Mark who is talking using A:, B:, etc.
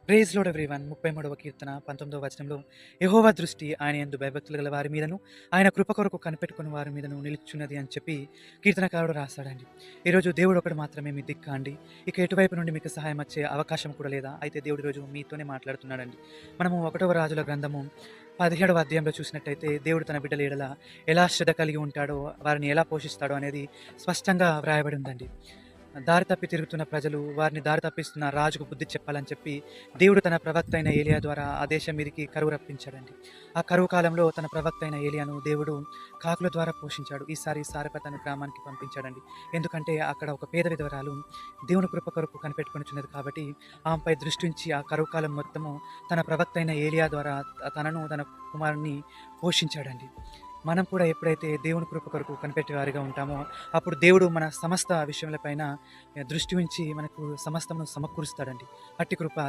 A: Praise Lord everyone. 33వ కీర్తన 19వ వచనంలో, యెహోవా దృష్టి ఆయన యందు భయభక్తులు గల వారి మీదను, ఆయన కృప కొరకు కనిపెట్టుకుని వారి మీదను నిలుచున్నది అని చెప్పి కీర్తనకారుడు రాస్తాడండి. ఈరోజు దేవుడు ఒకడు మాత్రమే మీ దిక్కా అండి. ఇక ఎటువైపు నుండి మీకు సహాయం వచ్చే అవకాశం కూడా లేదా? అయితే దేవుడు ఈరోజు మీతోనే మాట్లాడుతున్నాడండి. మనము 1వ రాజుల గ్రంథము 17వ అధ్యాయంలో చూసినట్టయితే, దేవుడు తన బిడ్డల ఎడల ఎలా శ్రద్ధ కలిగి ఉంటాడో, వారిని ఎలా పోషిస్తాడో అనేది స్పష్టంగా వ్రాయబడి ఉందండి. దారి తప్పి తిరుగుతున్న ప్రజలు, వారిని దారి తప్పిస్తున్న రాజుకు బుద్ధి చెప్పాలని చెప్పి దేవుడు తన ప్రవక్త అయిన ఏలియా ద్వారా ఆ దేశం మీదకి కరువు రప్పించాడండి. ఆ కరువు కాలంలో తన ప్రవక్త అయిన ఏలియాను దేవుడు కాకుల ద్వారా పోషించాడు. ఈసారి సారెపత్ అనే గ్రామానికి పంపించాడండి. ఎందుకంటే అక్కడ ఒక పేద విధవరాలు దేవుని కృప కొరకు కనిపెట్టుకొనుచున్నది కాబట్టి, ఆమెపై దృష్టి ఉంచి ఆ కరువు కాలం మొత్తము తన ప్రవక్త అయిన ఏలియా ద్వారా తనను, తన కుమారుని పోషించాడండి. మనం కూడా ఎప్పుడైతే దేవుని కృప కొరకు కనిపెట్టేవారిగా ఉంటామో, అప్పుడు దేవుడు మన సమస్త విషయములపైన దృష్టి ఉంచి మనకు సమస్తమును సమకూరుస్తాడండి. అట్టి కృప